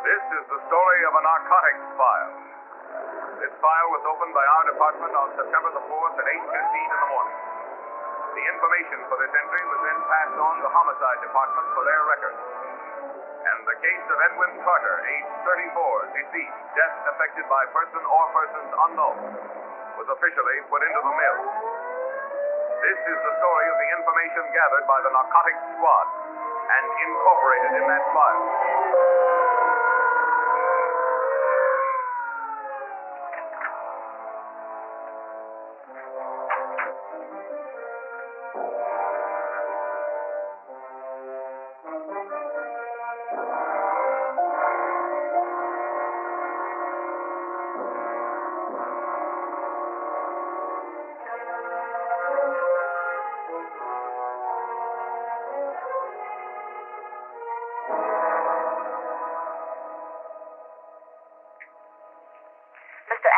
This is the story of a narcotics file. This file was opened by our department on September the 4th at 8:15 in the morning. The information for this entry was then passed on to Homicide Department for their records. And the case of Edwin Carter, age 34, deceased, death affected by person or persons unknown, was officially put into the mill. This is the story of the information gathered by the Narcotics Squad and incorporated in that file.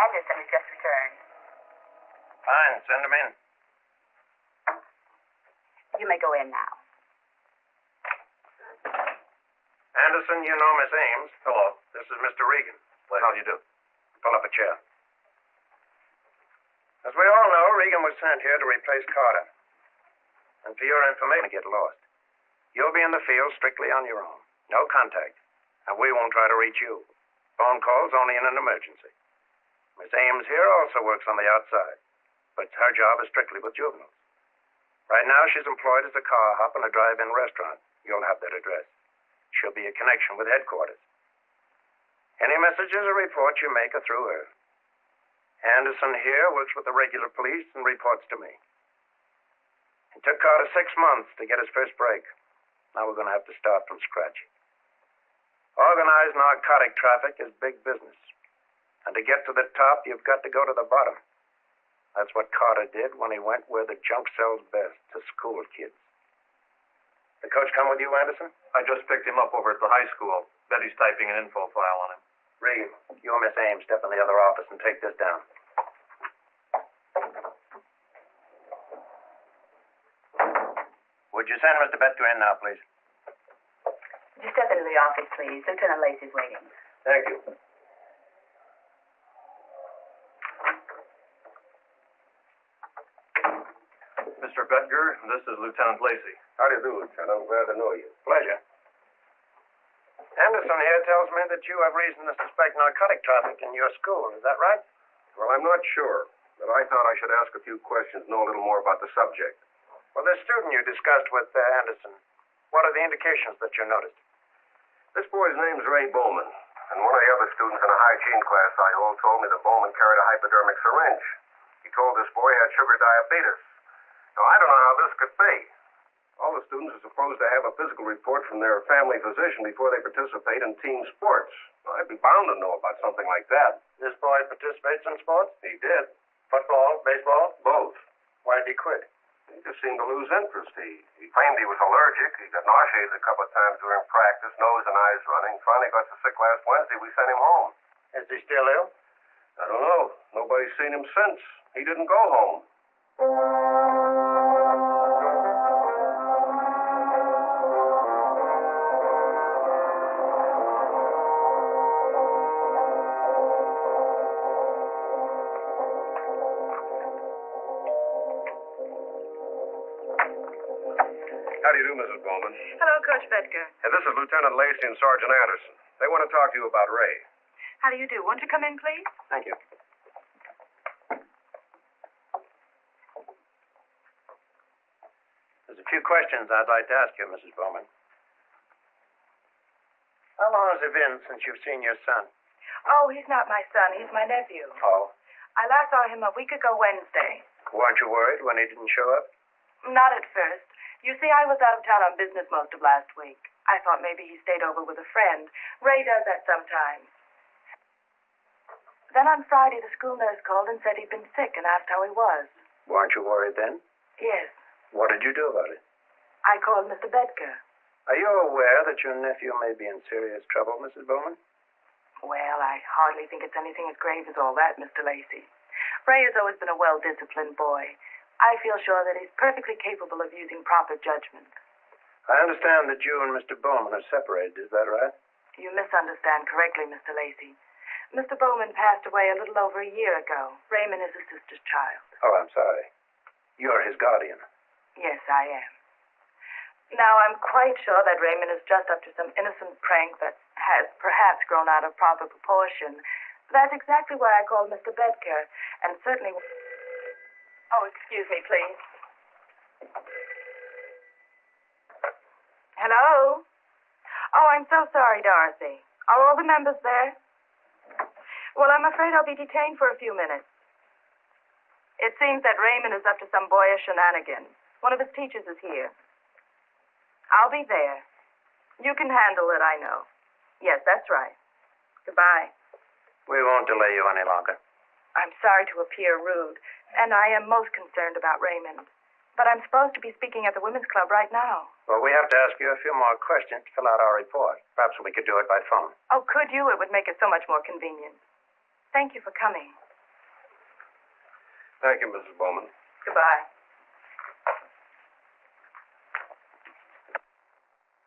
Anderson has just returned. Fine, send him in. You may go in now. Anderson, you know Miss Ames. Hello. This is Mr. Regan. How do you do? Pull up a chair. As we all know, Regan was sent here to replace Carter. And for your information, get lost. You'll be in the field strictly on your own. No contact. And we won't try to reach you. Phone calls only in an emergency. Miss Ames here also works on the outside, but her job is strictly with juveniles. Right now, she's employed as a car hop in a drive-in restaurant. You'll have that address. She'll be a connection with headquarters. Any messages or reports you make are through her. Anderson here works with the regular police and reports to me. It took Carter 6 months to get his first break. Now we're going to have to start from scratch. Organized narcotic traffic is big business. And to get to the top, you've got to go to the bottom. That's what Carter did when he went where the junk sells best, to school kids. The coach come with you, Anderson? I just picked him up over at the high school. Betty's typing an info file on him. Regan, you and Miss Ames step in the other office and take this down. Would you send Mr. Betker in now, please? Just step into the office, please. Lieutenant Lacey's waiting. Thank you. Mr. Betger, this is Lieutenant Lacey. How do you do, Lieutenant? I'm glad to know you. Pleasure. Anderson here tells me that you have reason to suspect narcotic traffic in your school. Is that right? Well, I'm not sure, but I thought I should ask a few questions, know a little more about the subject. Well, this student you discussed with Anderson, what are the indications that you noticed? This boy's name's Ray Bowman, and one of the other students in a hygiene class I hold told me that Bowman carried a hypodermic syringe. He told this boy he had sugar diabetes. Now, I don't know how this could be. All the students are supposed to have a physical report from their family physician before they participate in team sports. Well, I'd be bound to know about something like that. This boy participates in sports? He did. Football, baseball? Both. Why'd he quit? He just seemed to lose interest. He claimed he was allergic. He got nauseated a couple of times during practice, nose and eyes running. Finally got so sick last Wednesday we sent him home. Is he still ill? I don't know. Nobody's seen him since. He didn't go home. How do you do, Mrs. Bowman? Hello, Coach Bedker. This is Lieutenant Lacey and Sergeant Anderson. They want to talk to you about Ray. How do you do? Won't you come in, please? Thank you. There's a few questions I'd like to ask you, Mrs. Bowman. How long has it been since you've seen your son? Oh, he's not my son. He's my nephew. Oh. I last saw him a week ago Wednesday. Weren't you worried when he didn't show up? Not at first. You see, I was out of town on business most of last week. I thought maybe he stayed over with a friend. Ray does that sometimes. Then on Friday, the school nurse called and said he'd been sick and asked how he was. Weren't you worried then? Yes. What did you do about it? I called Mr. Bedker. Are you aware that your nephew may be in serious trouble, Mrs. Bowman? Well, I hardly think it's anything as grave as all that, Mr. Lacey. Ray has always been a well-disciplined boy. I feel sure that he's perfectly capable of using proper judgment. I understand that you and Mr. Bowman are separated, is that right? You misunderstand correctly, Mr. Lacey. Mr. Bowman passed away a little over a year ago. Raymond is his sister's child. Oh, I'm sorry. You're his guardian. Yes, I am. Now, I'm quite sure that Raymond is just up to some innocent prank that has perhaps grown out of proper proportion. That's exactly why I called Mr. Bedker, and certainly... Oh, excuse me, please. Hello? Oh, I'm so sorry, Dorothy. Are all the members there? Well, I'm afraid I'll be detained for a few minutes. It seems that Raymond is up to some boyish shenanigans. One of his teachers is here. I'll be there. You can handle it, I know. Yes, that's right. Goodbye. We won't delay you any longer. I'm sorry to appear rude, and I am most concerned about Raymond. But I'm supposed to be speaking at the Women's Club right now. Well, we have to ask you a few more questions to fill out our report. Perhaps we could do it by phone. Oh, could you? It would make it so much more convenient. Thank you for coming. Thank you, Mrs. Bowman. Goodbye.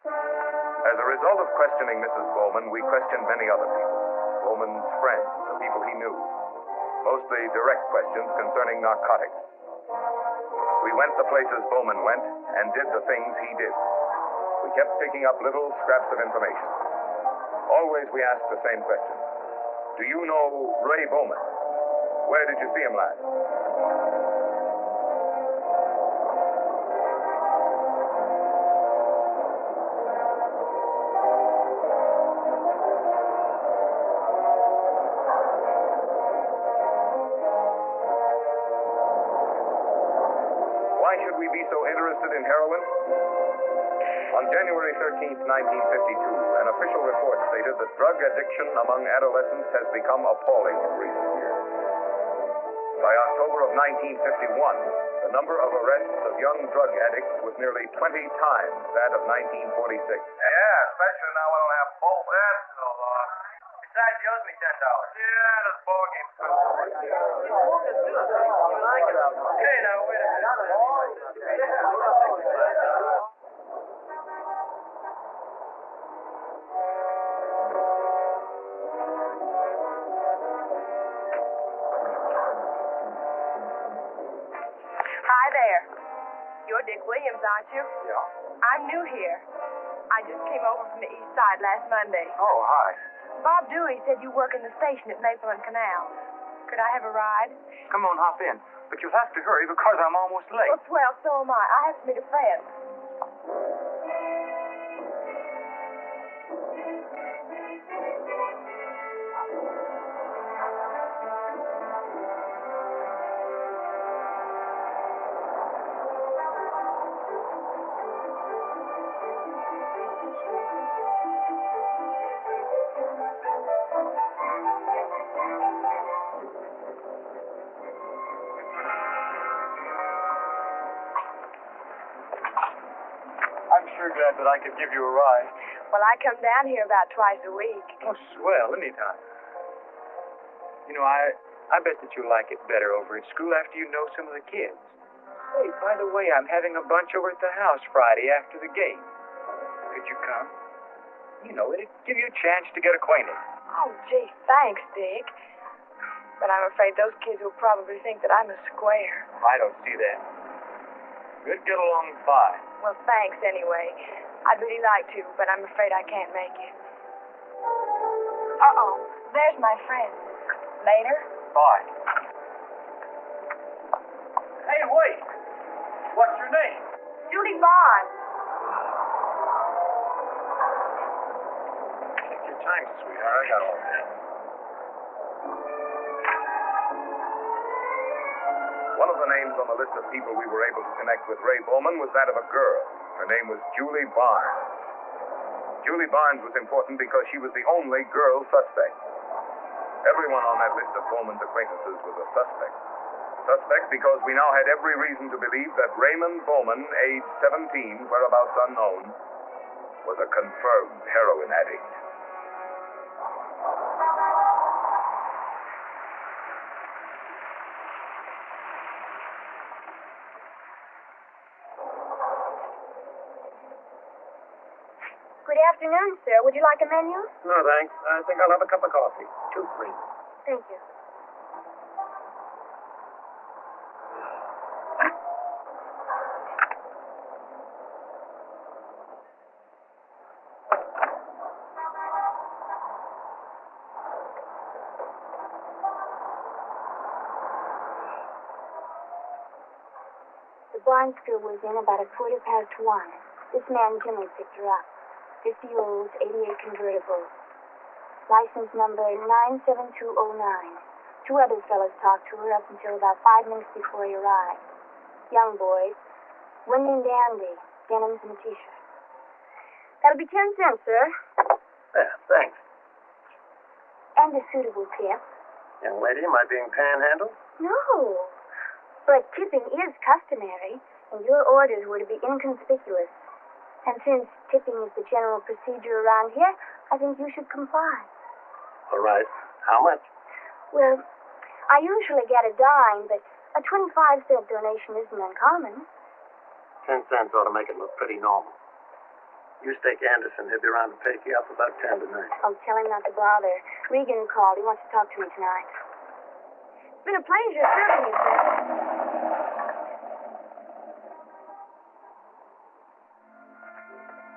As a result of questioning Mrs. Bowman, we questioned many other people. Bowman's friends, the people he knew. Mostly direct questions concerning narcotics. We went the places Bowman went and did the things he did. We kept picking up little scraps of information. Always we asked the same question. Do you know Ray Bowman? Where did you see him last? Why should we be so interested in heroin? On January 13th, 1952, an official report stated that drug addiction among adolescents has become appalling in recent years. By October of 1951, the number of arrests of young drug addicts was nearly 20 times that of 1946. Yeah, especially now we don't have both. That's no loss. Besides, you owes me $10. Yeah, this ball game's good. Hey, now, wait a minute. Hi there. You're Dick Williams, aren't you? Yeah. I'm new here. I just came over from the east side last Monday. Oh, hi. Bob Dewey said you work in the station at Maple and Canal. Could I have a ride? Come on, hop in. But you'll have to hurry because I'm almost late. Well, swell, so am I. I have to meet a friend. I'm sure glad that I could give you a ride. Well, I come down here about twice a week. Oh, swell, anytime. You know, I bet that you'll like it better over at school after you know some of the kids. Hey, by the way, I'm having a bunch over at the house Friday after the game. Could you come? You know, it'd give you a chance to get acquainted. Oh, gee, thanks, Dick. But I'm afraid those kids will probably think that I'm a square. I don't see that. We'd get along fine. Well, thanks anyway. I'd really like to, but I'm afraid I can't make it. Uh-oh, there's my friend. Later? Bye. Hey, wait! What's your name? Judy Barnes. Take your time, sweetheart. I got all day. One of the names on the list of people we were able to connect with Ray Bowman was that of a girl. Her name was Julie Barnes. Julie Barnes was important because she was the only girl suspect. Everyone on that list of Bowman's acquaintances was a suspect. Suspect because we now had every reason to believe that Raymond Bowman, age 17, whereabouts unknown, was a confirmed heroin addict. Good afternoon, sir. Would you like a menu? No, thanks. I think I'll have a cup of coffee. 2, please. Thank you. The Barnes girl was in about 1:15. This man, Jimmy, picked her up. 50 old, 88 convertible. License number 97209. 2 other fellas talked to her up until about 5 minutes before he arrived. Young boys. One named Andy. Denims and a t-shirt. That'll be 10 cents, sir. Yeah, thanks. And a suitable tip. Young lady, am I being panhandled? No. But tipping is customary, and your orders were to be inconspicuous. And since tipping is the general procedure around here, I think you should comply. All right. How much? Well, I usually get a dime, but a 25-cent donation isn't uncommon. 10 cents ought to make it look pretty normal. You stake Anderson. He'll be around to pick you up about 10 tonight. Oh, tell him not to bother. Regan called. He wants to talk to me tonight. It's been a pleasure serving you, sir.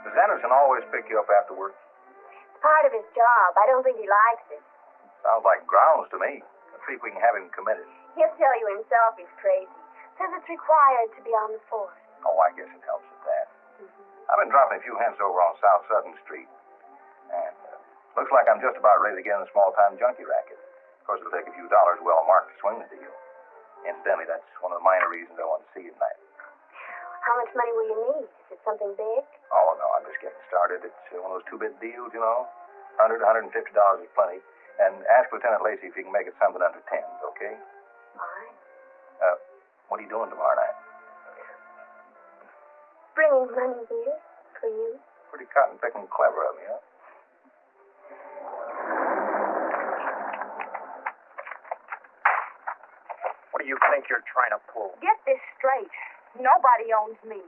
Does Anderson always pick you up after work? It's part of his job. I don't think he likes it. Sounds like grounds to me. Let's see if we can have him committed. He'll tell you himself he's crazy. Says it's required to be on the force. Oh, I guess it helps at that. I've been dropping a few hints over on South Southern Street. And looks like I'm just about ready to get in a small-time junkie racket. Of course, it'll take a few dollars well marked to swing the deal. Incidentally, that's one of the minor reasons I want to see you tonight. How much money will you need? Is it something big? Oh, no, I'm just getting started. It's one of those 2-bit deals, you know. $100, $150 is plenty. And ask Lieutenant Lacey if he can make it something under 10s, okay? Fine. What are you doing tomorrow night? Bringing money here for you. Pretty cotton-picking clever of me, huh? What do you think you're trying to pull? Get this straight. Nobody owns me.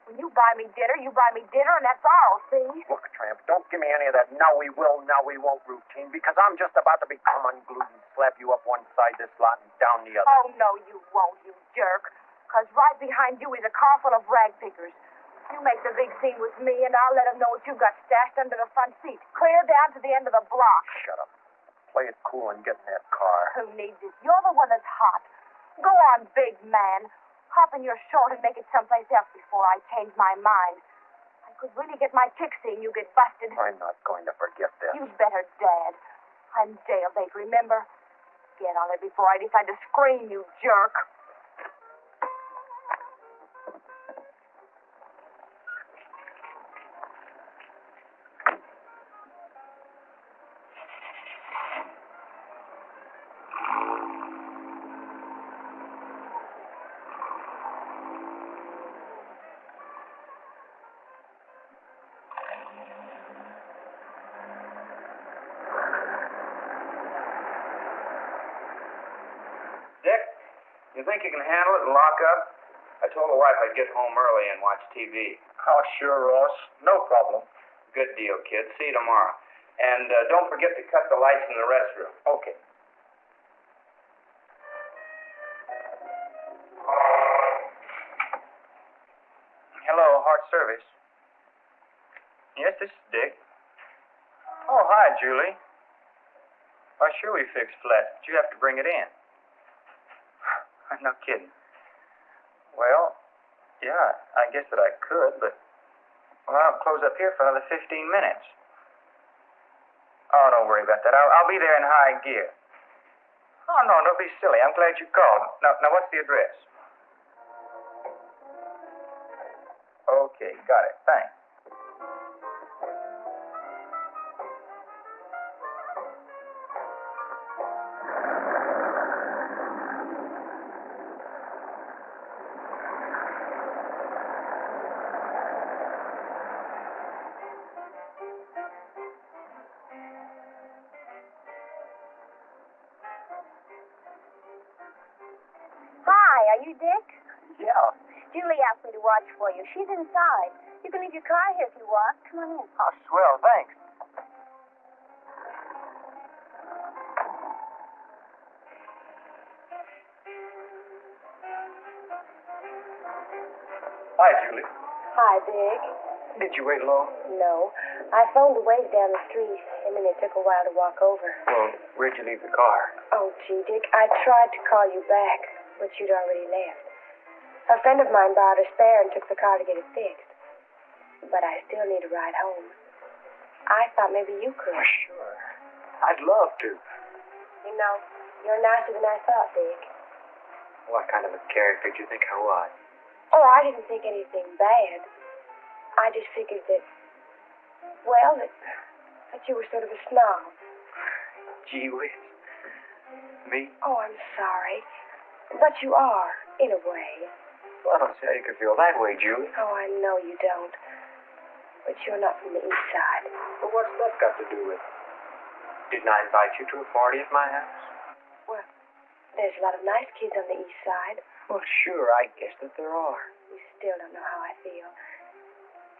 When you buy me dinner, and that's all, see? Look, Tramp, don't give me any of that now we will, now we won't routine, because I'm just about to become unglued and slap you up one side this lot and down the other. Oh, no, you won't, you jerk. 'Cause right behind you is a car full of rag pickers. You make the big scene with me, and I'll let them know what you got stashed under the front seat, clear down to the end of the block. Shut up. Play it cool and get in that car. Who needs it? You're the one that's hot. Go on, big man. Hop in your short and make it someplace else before I change my mind. I could really get my kick seeing you get busted. I'm not going to forget this. You'd better, Dad. I'm jailbait, remember? Get on it before I decide to scream, you jerk. You think you can handle it and lock up? I told the wife I'd get home early and watch TV. Oh, sure, Ross. No problem. Good deal, kid. See you tomorrow. And don't forget to cut the lights in the restroom. Okay. Hello, Heart Service. Yes, this is Dick. Oh, hi, Julie. Why, sure we fixed flat, but you have to bring it in. No kidding. Well, yeah, I guess that I could, but well, I'll close up here for another 15 minutes. Oh, don't worry about that. I'll be there in high gear. Oh, no, don't be silly. I'm glad you called. Now, what's the address? Okay, got it. Thanks. Hi, are you Dick? Yeah. Julie asked me to watch for you. She's inside. You can leave your car here if you want. Come on in. Oh, swell. Thanks. Hi, Julie. Hi, Dick. Did you wait long? No. I phoned the ways down the street, and then it took a while to walk over. Well, where'd you leave the car? Oh, gee, Dick, I tried to call you back, but you'd already left. A friend of mine borrowed a spare and took the car to get it fixed. But I still need a ride home. I thought maybe you could. Oh, sure. I'd love to. You know, you're nicer than I thought, Dick. What kind of a character did you think I was? Oh, I didn't think anything bad. I just figured that, well, that you were sort of a snob. Gee whiz. Me? Oh, I'm sorry. But you are, in a way. Well, I don't see how you could feel that way, Julie. Oh, I know you don't. But you're not from the east side. Well, what's that got to do with it? Didn't I invite you to a party at my house? Well, there's a lot of nice kids on the east side. Well, sure, I guess that there are. You still don't know how I feel.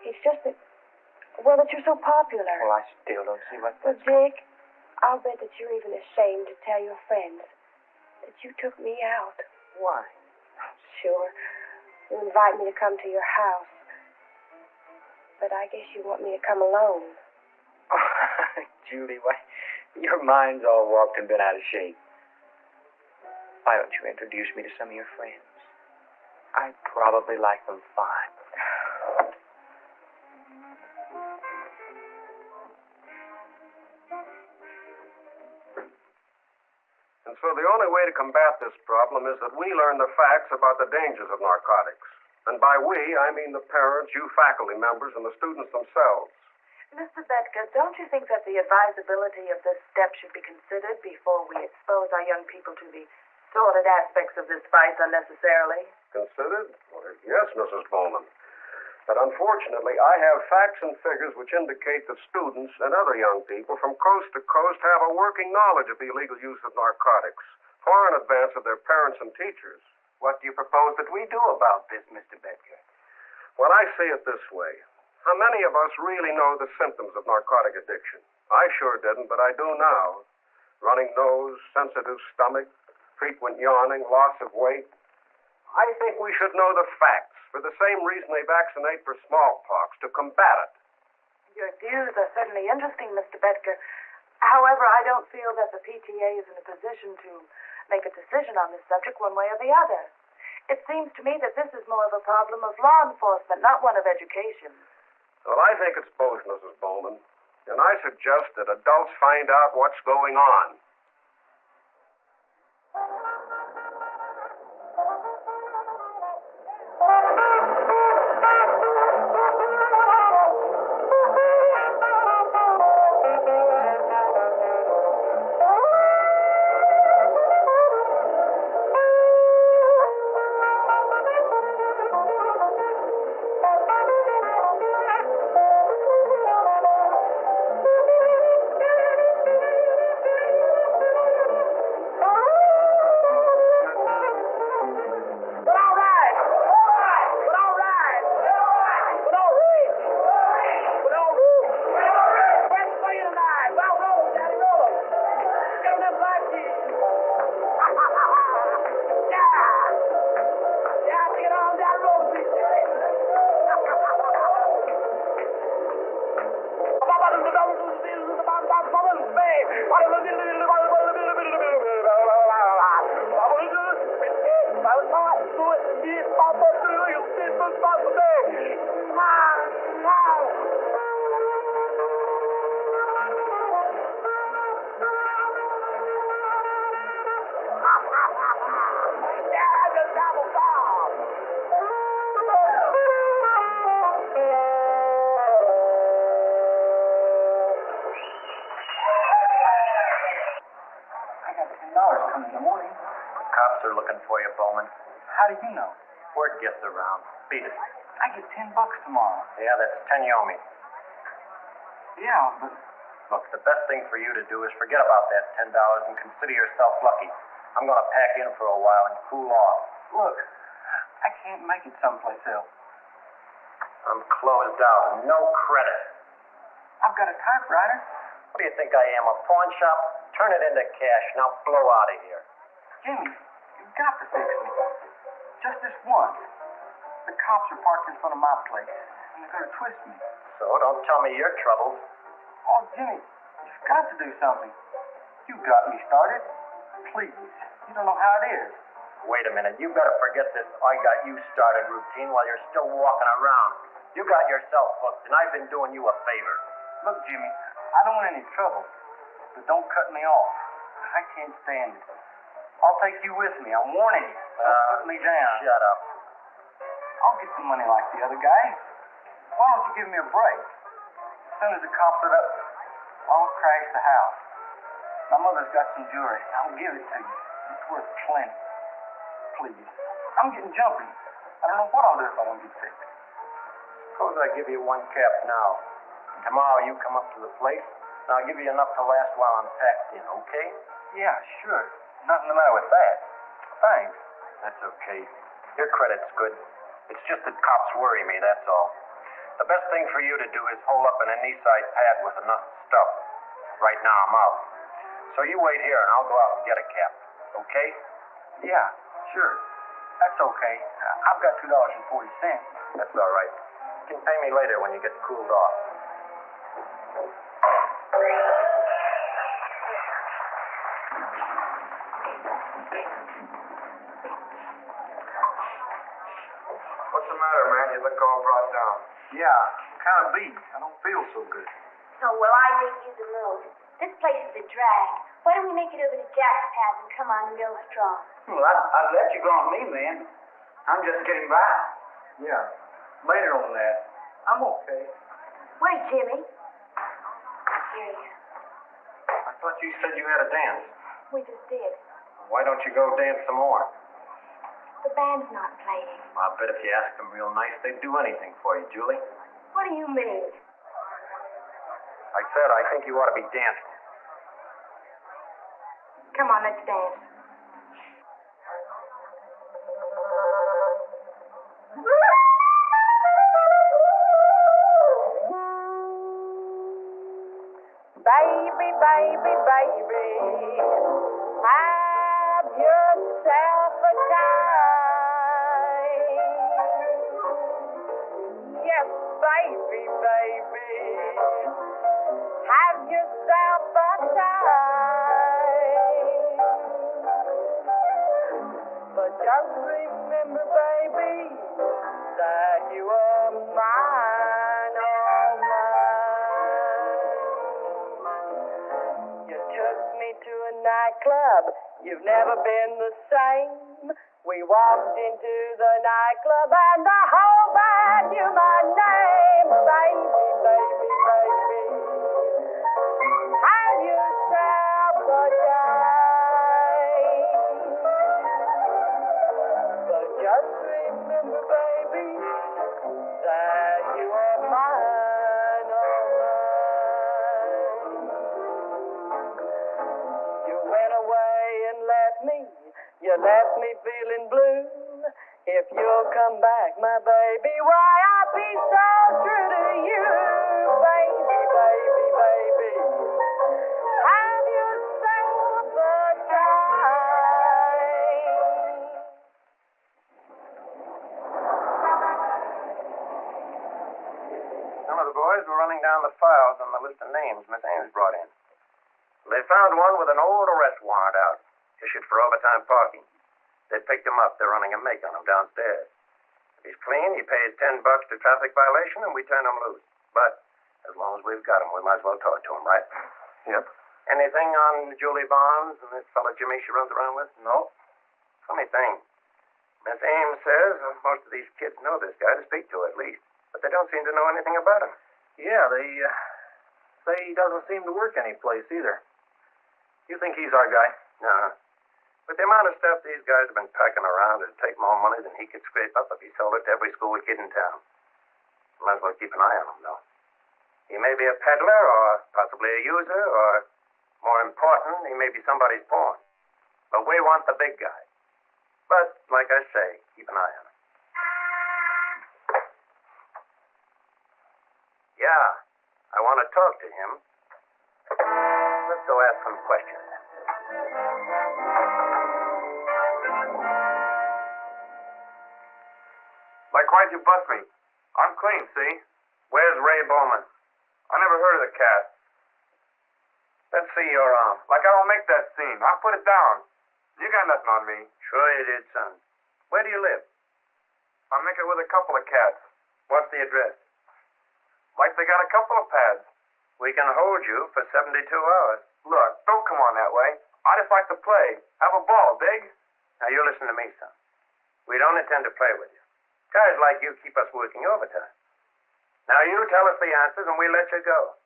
It's just that, well, that you're so popular. Well, I still don't see what Well, that's... Dick, I'll bet that you're even ashamed to tell your friends that you took me out. Why? Sure. You invite me to come to your house. But I guess you want me to come alone. Oh, Julie, why, your mind's all warped and been out of shape. Why don't you introduce me to some of your friends? I'd probably like them fine. And so the only way to combat this problem is that we learn the facts about the dangers of narcotics. And by we, I mean the parents, you faculty members, and the students themselves. Mr. Betker, don't you think that the advisability of this step should be considered before we expose our young people to the sordid aspects of this vice unnecessarily? Considered? Well, yes, Mrs. Bowman. But unfortunately, I have facts and figures which indicate that students and other young people from coast to coast have a working knowledge of the illegal use of narcotics, far in advance of their parents and teachers. What do you propose that we do about this, Mr. Betker? Well, I see it this way. How many of us really know the symptoms of narcotic addiction? I sure didn't, but I do now. Running nose, sensitive stomach, frequent yawning, loss of weight. I think we should know the facts, for the same reason they vaccinate for smallpox, to combat it. Your views are certainly interesting, Mr. Betker. However, I don't feel that the PTA is in a position to make a decision on this subject one way or the other. It seems to me that this is more of a problem of law enforcement, not one of education. Well, I think it's both, Mrs. Bowman. And I suggest that adults find out what's going on. in the morning. Cops are looking for you, Bowman. How do you know? Word gets around. Beat it. I get $10 tomorrow. Yeah, that's 10 you owe me. Yeah, but Look, the best thing for you to do is forget about that $10 and consider yourself lucky. I'm going to pack in for a while and cool off. look, I can't make it someplace else. I'm closed out. No credit. I've got a typewriter. What do you think I am, a pawn shop? Turn it into cash. Now blow out of here. Jimmy, you've got to fix me. Just this once. The cops are parked in front of my place, and they're going to twist me. So don't tell me your troubles. Oh, Jimmy, you've got to do something. You got me started. Please. You don't know how it is. Wait a minute. You better forget this I got you started routine while you're still walking around. You got yourself hooked, and I've been doing you a favor. Look, Jimmy, I don't want any trouble, but don't cut me off. I can't stand it. I'll take you with me. I'm warning you. Don't put me down. Shut up. I'll get some money like the other guy. Why don't you give me a break? As soon as the cops are up, I'll crash the house. My mother's got some jewelry. I'll give it to you. It's worth plenty. Please. I'm getting jumpy. I don't know what I'll do if I don't get fixed. Suppose I give you one cap now. And tomorrow you come up to the place, and I'll give you enough to last while I'm packed in, okay? Yeah, sure. Nothing the matter with that. Thanks. That's okay. Your credit's good. It's just that cops worry me, that's all. The best thing for you to do is hole up in an east side pad with enough stuff. Right now I'm out. So you wait here and I'll go out and get a cap. Okay? Yeah, sure. That's okay. I've got $2.40. That's all right. You can pay me later when you get cooled off. What's the matter, man? You look all brought down. Yeah, kind of beat. I don't feel so good. Oh, well, I dig you the most. This place is a drag. Why don't we make it over to Jack's pad and come on real strong? Well, I'd let you go on me, man. I'm just getting by. Yeah, later on that. I'm okay. Where's Jimmy? Here he is. I thought you said you had a dance. We just did. Why don't you go dance some more? The band's not playing. I'll bet if you asked them real nice, they'd do anything for you, Julie. What do you mean? I said I think you ought to be dancing. Come on, let's dance. Baby, baby, baby, have yourself a time. Yes, baby, baby, have yourself a time. But just remember, baby, that you are mine, all mine. You took me to a nightclub, you've never been the same. We walked into the nightclub and the whole band knew my name. Baby, baby, baby, have yourself a time. But just remember, baby, that you are mine, all mine. You went away and left me. You left me feeling blue. If you'll come back, my baby, why I'll be so true to you. Baby, baby, baby, have yourself a time. Some of the boys were running down the files on the list of names Miss Ames brought in. They found one with an old arrest warrant out, issued for overtime parking. They picked him up. They're running a make on him downstairs. If he's clean, he pays $10 to traffic violation, and we turn him loose. But as long as we've got him, we might as well talk to him, right? Yep. Anything on Julie Barnes and this fellow Jimmy she runs around with? No. Funny thing. Miss Ames says most of these kids know this guy to speak to, at least. But they don't seem to know anything about him. Yeah, they say he doesn't seem to work any place either. You think he's our guy? No. With the amount of stuff these guys have been packing around, it'd take more money than he could scrape up if he sold it to every school kid in town. Might as well keep an eye on him, though. He may be a peddler, or possibly a user, or, more important, he may be somebody's pawn. But we want the big guy. But, like I say, keep an eye on him. Yeah, I want to talk to him. Let's go ask some questions. Like, why'd you bust me? I'm clean, see? Where's Ray Bowman? I never heard of the cat. Let's see your arm. Like, I don't make that scene. I'll put it down. You got nothing on me. Sure you did, son. Where do you live? I make it with a couple of cats. What's the address? Like they got a couple of pads. We can hold you for 72 hours. Look, don't come on that way. I just like to play. Have a ball, dig? Now, you listen to me, son. We don't intend to play with you. Guys like you keep us working overtime. Now, you tell us the answers and we let you go.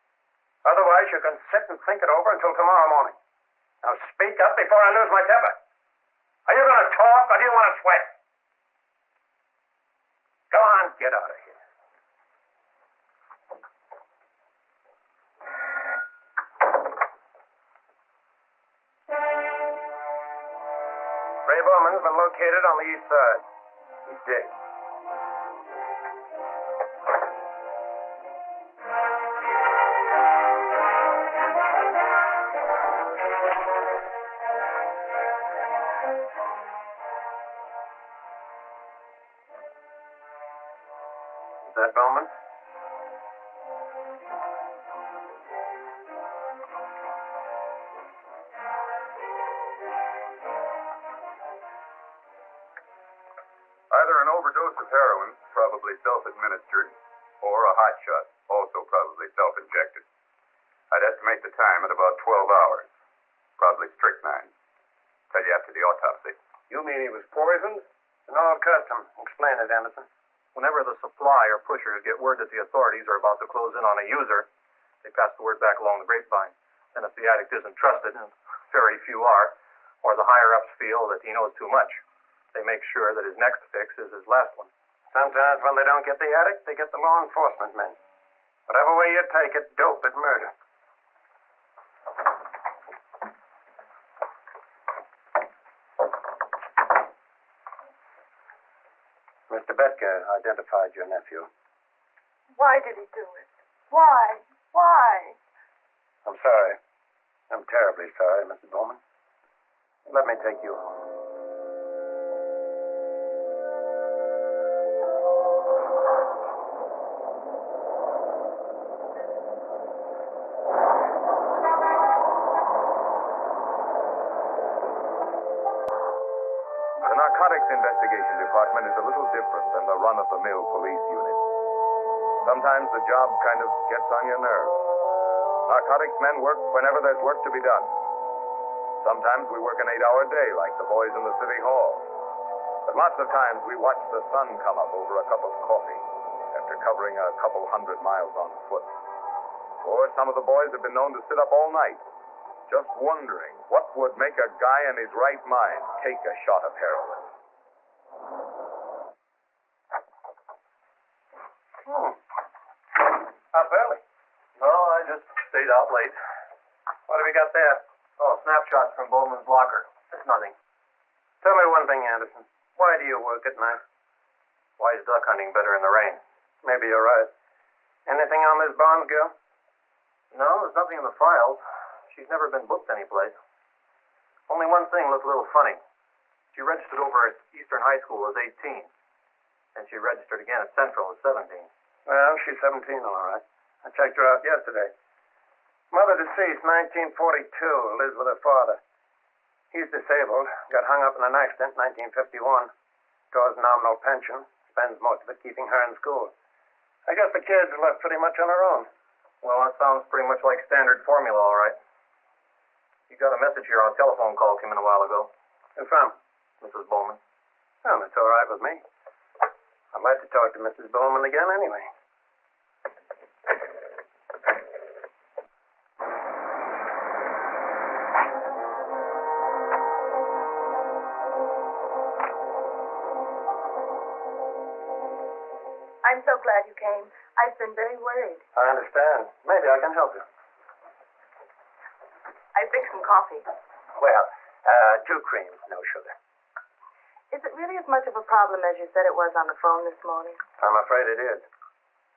Otherwise, you can sit and think it over until tomorrow morning. Now, speak up before I lose my temper. Are you going to talk or do you want to sweat? Go on, get out of here. Ray Bowman's been located on the east side. He's dead. Is that Bowman? Either an overdose of heroin, probably self-administered, or a hot shot, also probably self-injected. I'd estimate the time at about 12 hours. Probably strychnine. Tell you after the autopsy. You mean he was poisoned? An old custom. Explain it, Anderson. Whenever the supply or pushers get word that the authorities are about to close in on a user, they pass the word back along the grapevine. And if the addict isn't trusted, and very few are, or the higher-ups feel that he knows too much, they make sure that his next fix is his last one. Sometimes when they don't get the addict, they get the law enforcement men. Whatever way you take it, dope is murder. Mr. Betker identified your nephew. Why did he do it? Why? Why? I'm sorry. I'm terribly sorry, Mrs. Bowman. Let me take you home. The Narcotics Investigation Department is a little different than the run-of-the-mill police unit. Sometimes the job kind of gets on your nerves. Narcotics men work whenever there's work to be done. Sometimes we work an 8-hour day like the boys in the city hall. But lots of times we watch the sun come up over a cup of coffee after covering a couple 100 miles on foot. Or some of the boys have been known to sit up all night, just wondering what would make a guy in his right mind take a shot of heroin. Up early. No, I just stayed out late. What have you got there? Oh, snapshots from Bowman's locker. It's nothing. Tell me one thing, Anderson. Why do you work at night? Why is duck hunting better in the rain? Maybe you're right. Anything on this Bonds girl? No, there's nothing in the files. She's never been booked anyplace. Only one thing looked a little funny. She registered over at Eastern High School as 18. And she registered again at Central as 17. Well, she's 17, all right. I checked her out yesterday. Mother deceased, 1942, lives with her father. He's disabled, got hung up in an accident, 1951. Draws nominal pension, spends most of it keeping her in school. I guess the kid's left pretty much on her own. Well, that sounds pretty much like standard formula, all right. You got a message here on a telephone call came in a while ago. Who from? Mrs. Bowman. Well, that's all right with me. I'd like to talk to Mrs. Bowman again anyway. I'm so glad you came. I've been very worried. I understand. Maybe I can help you. I fixed some coffee. Well, 2 creams, no sugar. Is it really as much of a problem as you said it was on the phone this morning? I'm afraid it is.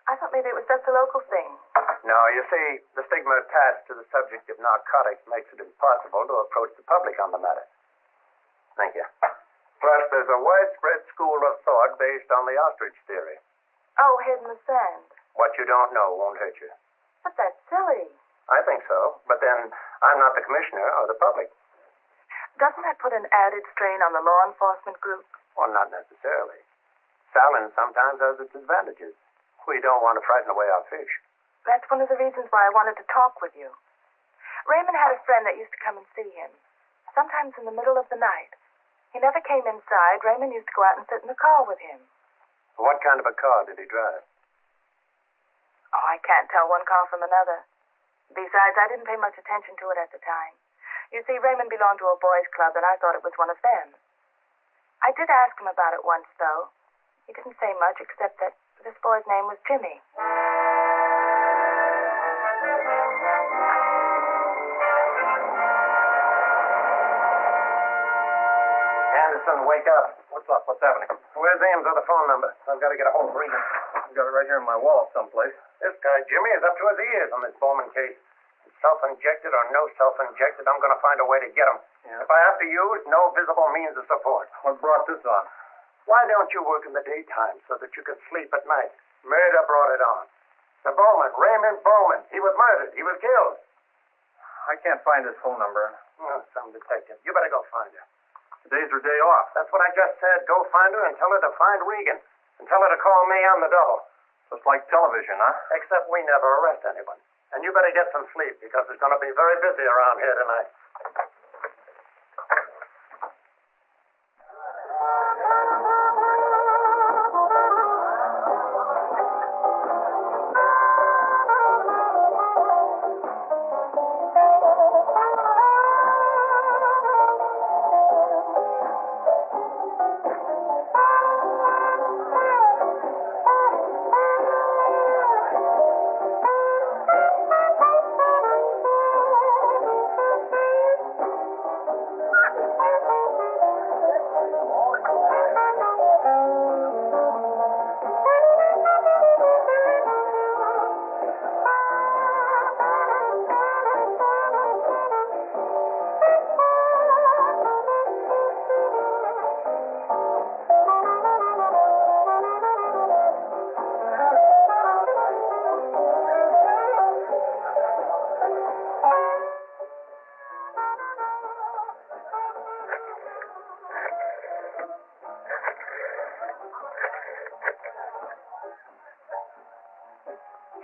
I thought maybe it was just a local thing. No, you see, the stigma attached to the subject of narcotics makes it impossible to approach the public on the matter. Thank you. Plus, there's a widespread school of thought based on the ostrich theory. Oh, head in the sand. What you don't know won't hurt you. But that's silly. I think so, but then I'm not the commissioner or the public. Doesn't that put an added strain on the law enforcement group? Well, not necessarily. Silence sometimes has its advantages. We don't want to frighten away our fish. That's one of the reasons why I wanted to talk with you. Raymond had a friend that used to come and see him, sometimes in the middle of the night. He never came inside. Raymond used to go out and sit in the car with him. What kind of a car did he drive? Oh, I can't tell one car from another. Besides, I didn't pay much attention to it at the time. You see, Raymond belonged to a boys' club, and I thought it was one of them. I did ask him about it once, though. He didn't say much, except that this boy's name was Jimmy. Anderson, wake up. What's up? What's happening? Where's Ames' other phone number? I've got to get a hold of Regan. I've got it right here in my wallet someplace. This guy, Jimmy, is up to his ears on this Bowman case. Self-injected or no self-injected, I'm going to find a way to get him. Yeah. If I have to use no visible means of support. What brought this on? Why don't you work in the daytime so that you can sleep at night? Murder brought it on. The Bowman, Raymond Bowman, he was murdered. He was killed. I can't find his phone number. Oh, some detective. You better go find her. Today's her day off. That's what I just said. Go find her and tell her to find Regan. And tell her to call me on the double. Just like television, huh? Except we never arrest anyone. And you better get some sleep, because it's going to be very busy around here tonight.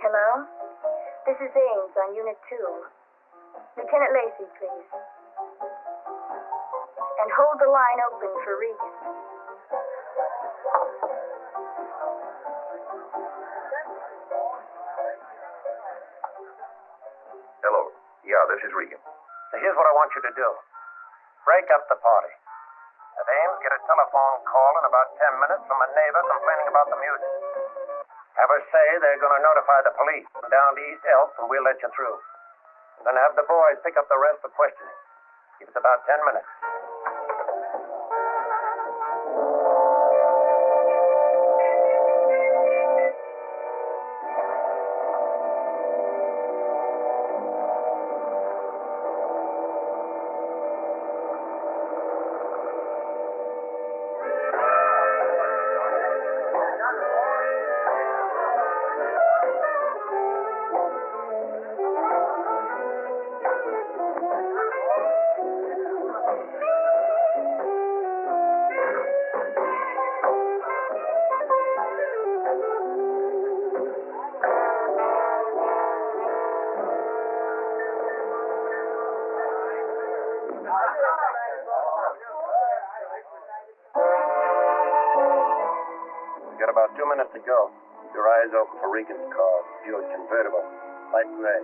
Hello? This is Ames on Unit 2. Lieutenant Lacey, please. And hold the line open for Regan. Hello. Yeah, this is Regan. So here's what I want you to do. Break up the party. At Ames, get a telephone call in about 10 minutes from a neighbor complaining about the music. Have her say they're going to notify the police down to East Elk, and we'll let you through. I'm going to have the boys pick up the rest for questioning. Give us about 10 minutes. We've got about 2 minutes to go. Keep your eyes open for Regan's car. Buick convertible. Light gray.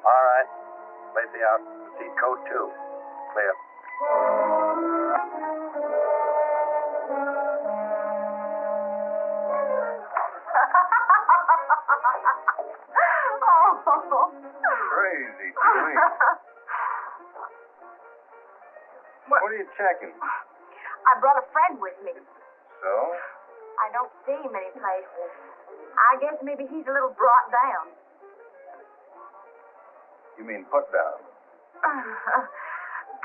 All right. Lacey out. Seat code 2. Clear. you checking? I brought a friend with me. So? I don't see him many places. I guess maybe he's a little brought down. You mean put down?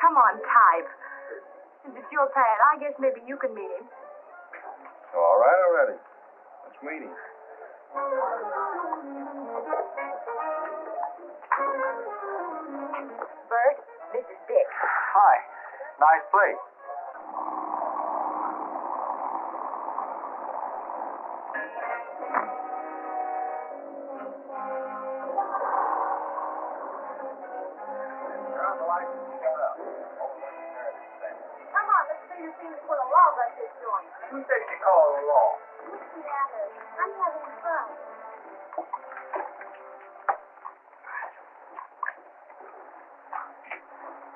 Come on, type. Since it's your pad, I guess maybe you can meet him. All right already. Let's meet him. Bert, this is Dick. Hi. Nice place. Come on, let's see the scene before the law runs this joint. Who said you call the law? I'm having fun.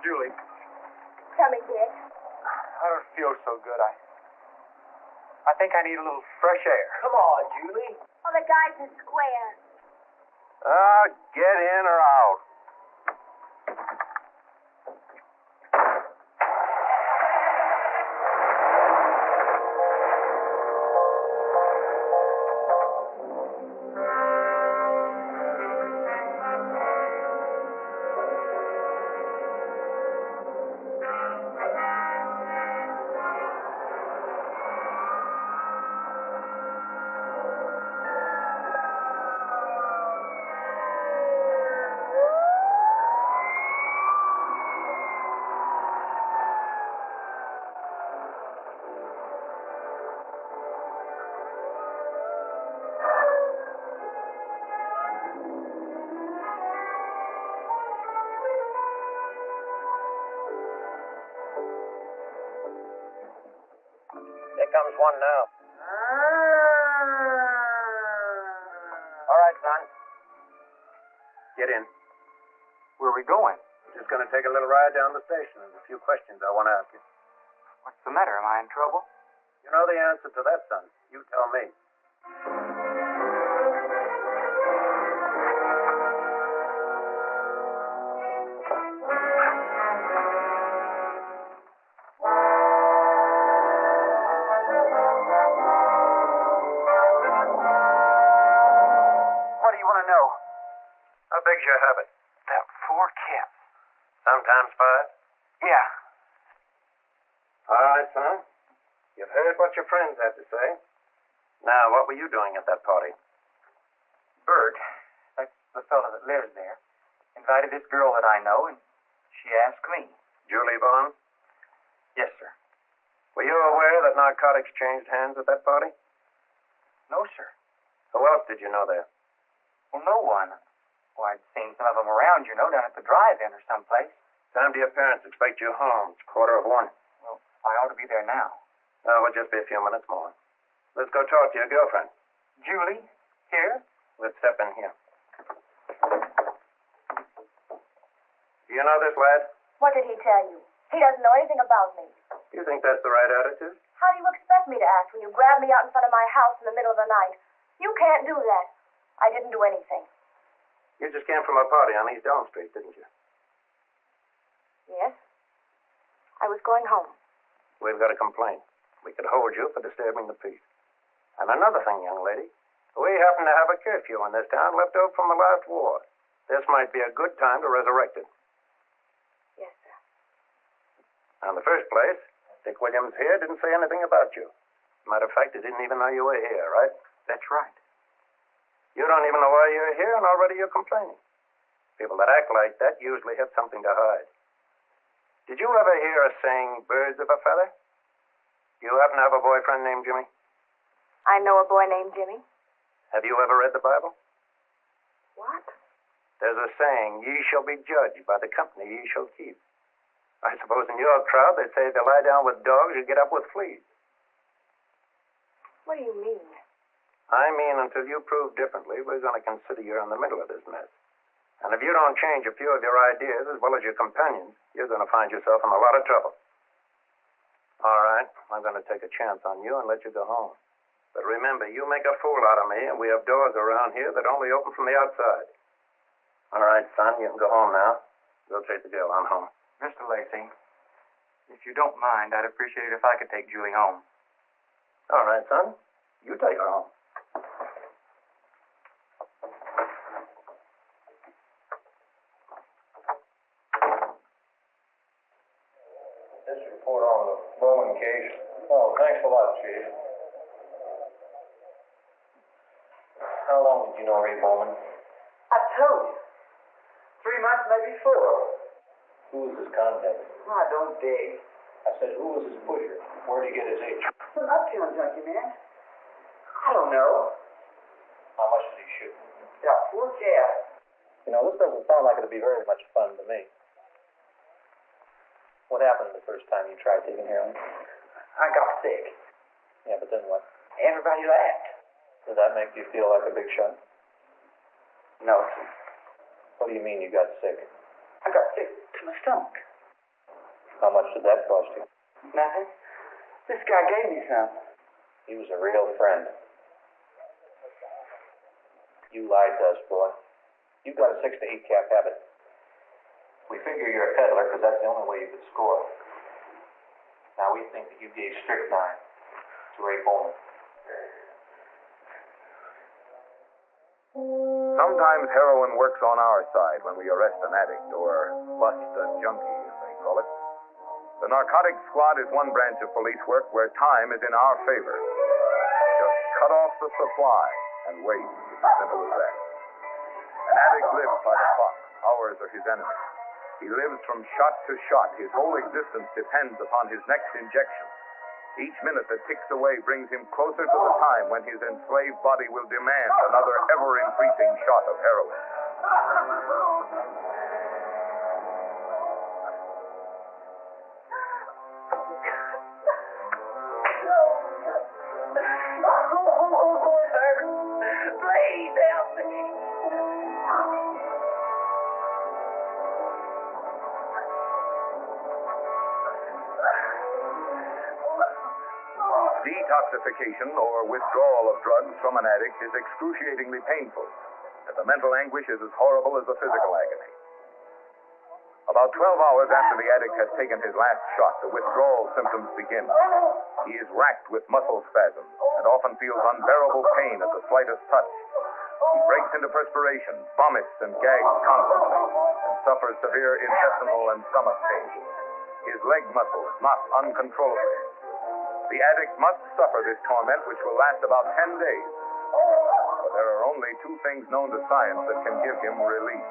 Julie, Tell me, Dick. I don't feel so good. I think I need a little fresh air. Come on, Julie. Oh, the guy's in square. Get in or out. Here comes one now. All right, son. Get in. Where are we going? Just going to take a little ride down the station. There's a few questions I want to ask you. What's the matter? Am I in trouble? You know the answer to that, son. You tell me. What do you want to know? How big's your habit? About 4 cats. Sometimes 5. Yeah. All right, son. You've heard what your friends had to say. Now, what were you doing at that party? Bert, that's the fellow that lives there, invited this girl that I know, and she asked me. Julie Bond? Yes, sir. Were you aware that narcotics changed hands at that party? No, sir. Who else did you know there? Well, no one. Well, I'd seen some of them around, down at the drive-in or someplace. Time do your parents expect you home? It's 1:15. Well, I ought to be there now. No, we'll just be a few minutes more. Let's go talk to your girlfriend. Julie? Here? Let's step in here. Do you know this lad? What did he tell you? He doesn't know anything about me. Do you think that's the right attitude? How do you expect me to act when you grab me out in front of my house in the middle of the night? You can't do that. I didn't do anything. You just came from a party on East Elm Street, didn't you? Yes? I was going home. We've got a complaint. We could hold you for disturbing the peace. And another thing, young lady. We happen to have a curfew in this town left over from the last war. This might be a good time to resurrect it. Yes, sir. Now, in the first place, Dick Williams here didn't say anything about you. Matter of fact, he didn't even know you were here, right? That's right. You don't even know why you're here, and already you're complaining. People that act like that usually have something to hide. Did you ever hear a saying, birds of a feather? You happen to have a boyfriend named Jimmy? I know a boy named Jimmy. Have you ever read the Bible? What? There's a saying, ye shall be judged by the company ye shall keep. I suppose in your crowd they'd say if you lie down with dogs, you get up with fleas. What do you mean? I mean, until you prove differently, we're going to consider you're in the middle of this mess. And if you don't change a few of your ideas as well as your companions, you're going to find yourself in a lot of trouble. All right, I'm going to take a chance on you and let you go home. But remember, you make a fool out of me, and we have doors around here that only open from the outside. All right, son, you can go home now. Go take the girl on home. Mr. Lacey, If you don't mind, I'd appreciate it if I could take Julie home. All right, son. You take her home. This report on the Bowman case. Oh, thanks a lot, Chief. How long did you know Ray Bowman? I told you. 3 months, maybe 4. Who was his contact? I don't dig. I said, who was his pusher? Where did he get his age? Some uptown junkie, man. I don't know. How much did he shoot? Yeah, poor cat. You know, this doesn't sound like it'd be very much fun to me. What happened the first time you tried taking heroin? I got sick. Yeah, but then what? Everybody laughed. Did that make you feel like a big shot? No. What do you mean you got sick? I got sick to my stomach. How much did that cost you? Nothing. This guy gave me some. He was a real friend. You lied to us, boy. You've got a 6 to 8 cap habit. We figure you're a peddler because that's the only way you could score. Now we think that you gave strychnine to Ray Bowman. Sometimes heroin works on our side when we arrest an addict, or bust a junkie, as they call it. The Narcotics Squad is one branch of police work where time is in our favor. Just cut off the supply and wait. It's as simple as that. An addict lives by the clock. Hours are his enemy. He lives from shot to shot. His whole existence depends upon his next injection. Each minute that ticks away brings him closer to the time when his enslaved body will demand another ever-increasing shot of heroin. Please help me. Detoxification or withdrawal of drugs from an addict is excruciatingly painful, and the mental anguish is as horrible as the physical agony. About 12 hours after the addict has taken his last shot, the withdrawal symptoms begin. He is racked with muscle spasms and often feels unbearable pain at the slightest touch. He breaks into perspiration, vomits and gags constantly, and suffers severe intestinal and stomach pain. His leg muscles knot uncontrollably. The addict must suffer this torment, which will last about 10 days. But there are only 2 things known to science that can give him relief: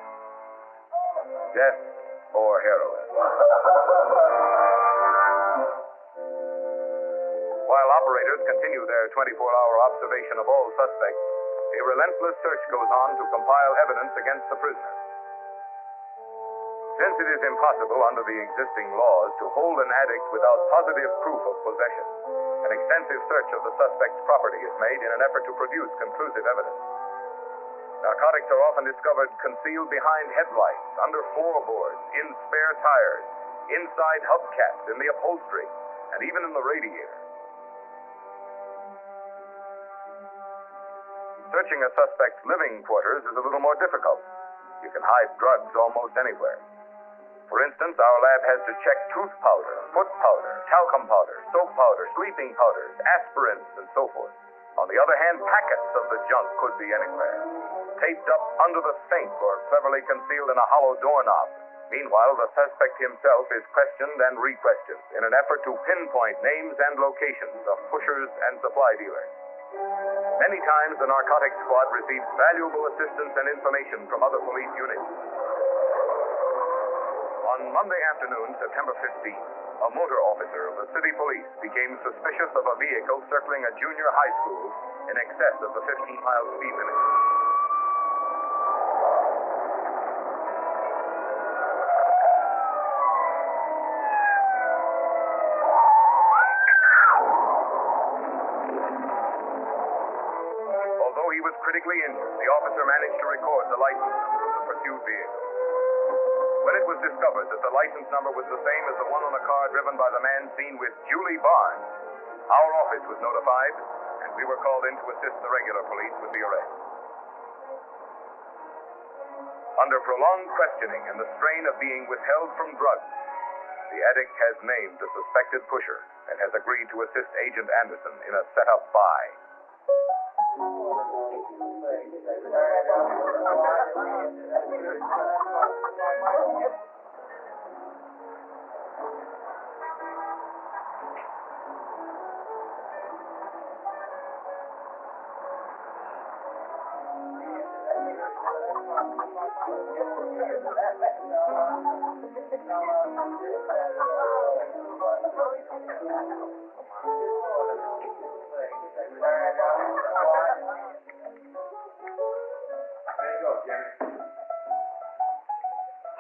death or heroin. While operators continue their 24-hour observation of all suspects, a relentless search goes on to compile evidence against the prisoner. Since it is impossible under the existing laws to hold an addict without positive proof of possession, an extensive search of the suspect's property is made in an effort to produce conclusive evidence. Narcotics are often discovered concealed behind headlights, under floorboards, in spare tires, inside hubcaps, in the upholstery, and even in the radiator. Searching a suspect's living quarters is a little more difficult. You can hide drugs almost anywhere. For instance, our lab has to check tooth powder, foot powder, talcum powder, soap powder, sleeping powders, aspirins, and so forth. On the other hand, packets of the junk could be anywhere, taped up under the sink or cleverly concealed in a hollow doorknob. Meanwhile, the suspect himself is questioned and re-questioned in an effort to pinpoint names and locations of pushers and supply dealers. Many times, the Narcotics Squad receives valuable assistance and information from other police units. On Monday afternoon, September 15th, a motor officer of the city police became suspicious of a vehicle circling a junior high school in excess of the 15-mile speed limit. Although he was critically injured, the officer managed to record the license number of the pursued vehicle. When it was discovered that the license number was the same as the one on a car driven by the man seen with Julie Barnes, our office was notified, and we were called in to assist the regular police with the arrest. Under prolonged questioning and the strain of being withheld from drugs, the addict has named the suspected pusher and has agreed to assist Agent Anderson in a setup buy.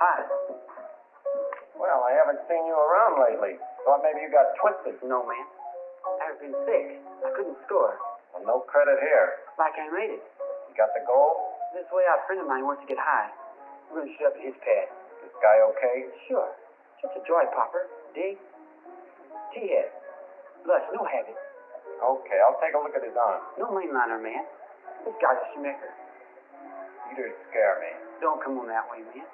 Hi. Well, I haven't seen you around lately. Thought maybe you got twisted. No, man. I've been sick. I couldn't score. Well, no credit here. Like I made it. You got the goal? This way out friend of mine wants to get high. We're going to shut up at his pad. This guy okay? Sure. Just a joy popper. Dig? T-head. Lush, no habit. Okay, I'll take a look at his arm. No mainliner, man. This guy's a schmicker. You'd scare me. Don't come on that way, man.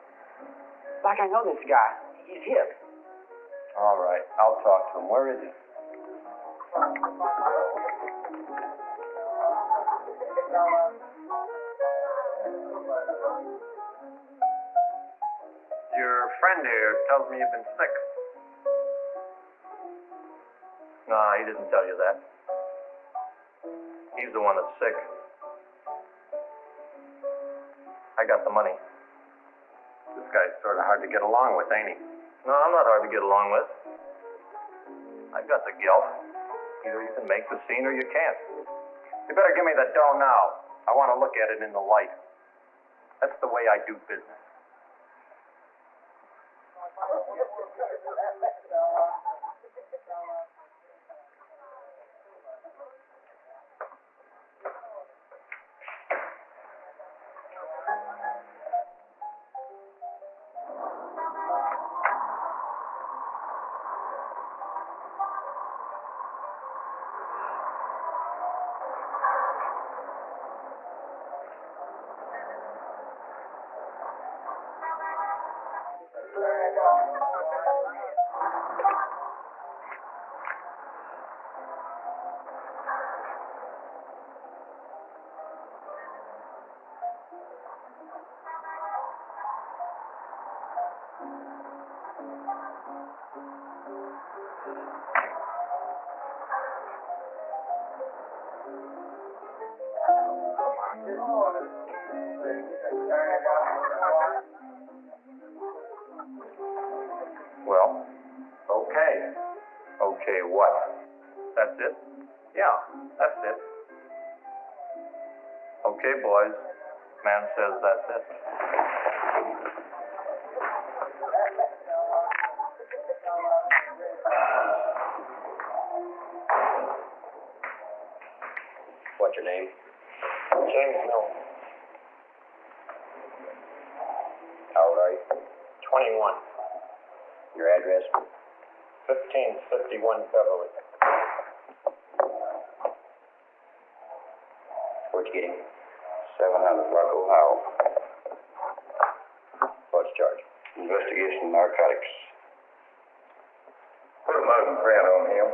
Like I know this guy. He's hip. All right, I'll talk to him. Where is he? Your friend here tells me you've been sick. Nah, he didn't tell you that. He's the one that's sick. I got the money. This guy's sort of hard to get along with, ain't he? No, I'm not hard to get along with. I got the guilt. Either you can make the scene or you can't. You better give me the dough now. I want to look at it in the light. That's the way I do business. Well, okay. Okay, what? That's it? Yeah, that's it. Okay, boys. Man says that's it. What's your name? James Milton. How old are you? 21. Your address? 1551 Beverly. Where'd you get him? 700 Block, Ohio. What's charge? Investigation narcotics. Put a mug and print on him.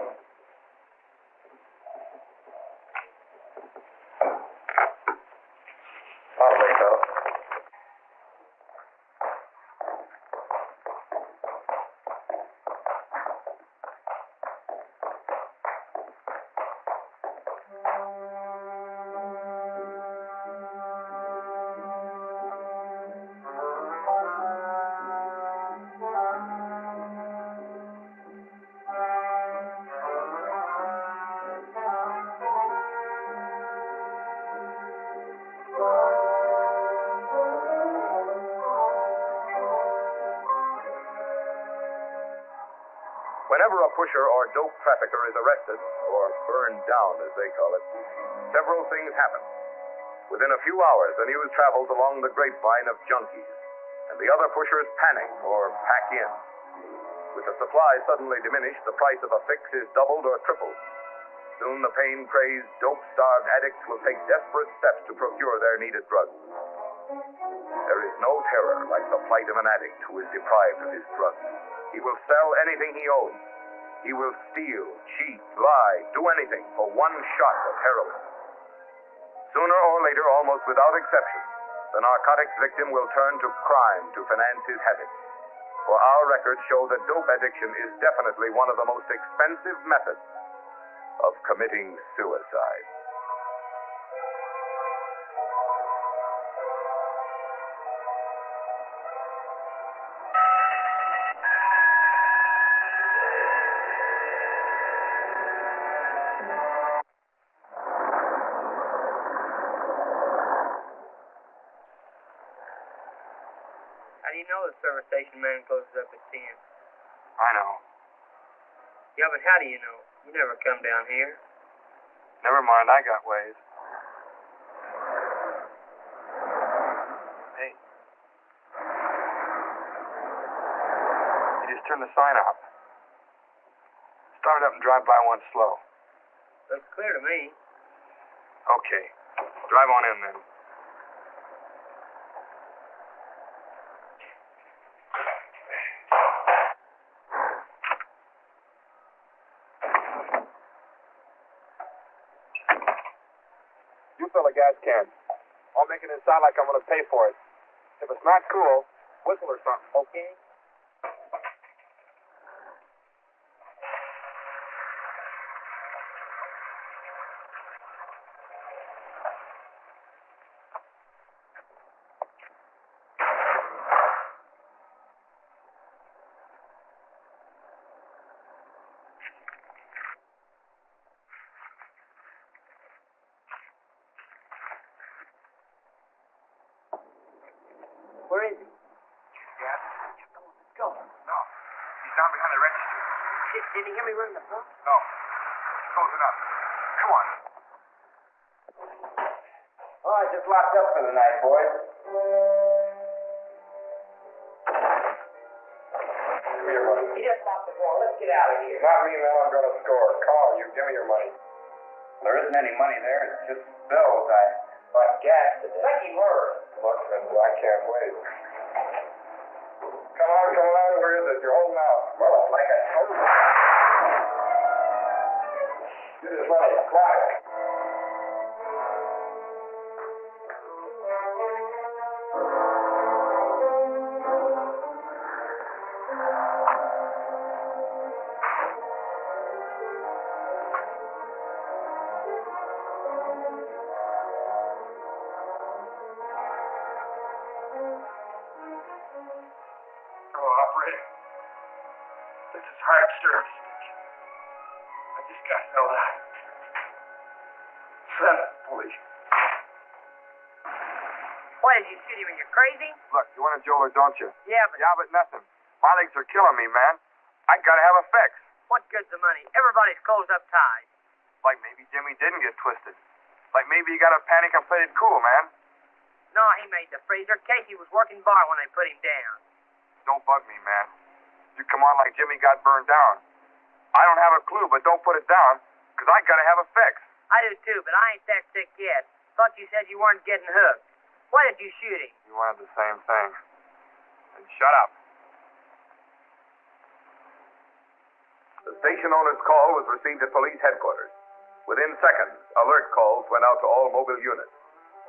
I'll make up. Whenever a pusher or dope trafficker is arrested, or burned down as they call it, several things happen. Within a few hours, the news travels along the grapevine of junkies, and the other pushers panic or pack in. With the supply suddenly diminished, the price of a fix is doubled or tripled. Soon the pain-crazed, dope-starved addicts will take desperate steps to procure their needed drugs. There is no terror like the plight of an addict who is deprived of his drugs. He will sell anything he owns. He will steal, cheat, lie, do anything for one shot of heroin. Sooner or later, almost without exception, the narcotics victim will turn to crime to finance his habits. For our records show that dope addiction is definitely one of the most expensive methods of committing suicide. How do you know the service station man closes up at 10? I know. Yeah, but how do you know? You never come down here. Never mind, I got ways. Hey. You just turn the sign off. Start it up and drive by one slow. Looks clear to me. Okay. Drive on in then. You fill a gas can. I'll make it sound like I'm going to pay for it. If it's not cool, whistle or something. Okay. Where is he? Yes? Come on, let's go. No. He's down behind the register. Did he hear me ring the phone? No. He's closing up. Come on. Oh, I just locked up for the night, boys. Give me your money. He just locked the door. Let's get out of here. Not me, man. I'm going to score. Come on, you. Give me your money. There isn't any money there. It's just bills. I bought gas today. Thank you, word. Look, mister, I can't wait. Come on. Where is it? You're holding out. Well, it's like I told you. Get his money. Quiet. Operator. This is hard service. I just got held out. Send the police. Why did you shoot him? Are you crazy? Look, you want a jeweler, don't you? Yeah, but Yeah, but nothing. My legs are killing me, man. I gotta have a fix. what good's the money? Everybody's closed up tight. Like maybe Jimmy didn't get twisted. Like maybe he got a panic and played it cool, man. No, he made the freezer. Casey was working bar when they put him down. Don't bug me, man. You come on like Jimmy got burned down. I don't have a clue, but don't put it down, because I gotta have a fix. I do too, but I ain't that sick yet. Thought you said you weren't getting hooked. Why did you shoot him? You wanted the same thing. Then shut up. The station owner's call was received at police headquarters. Within seconds, alert calls went out to all mobile units.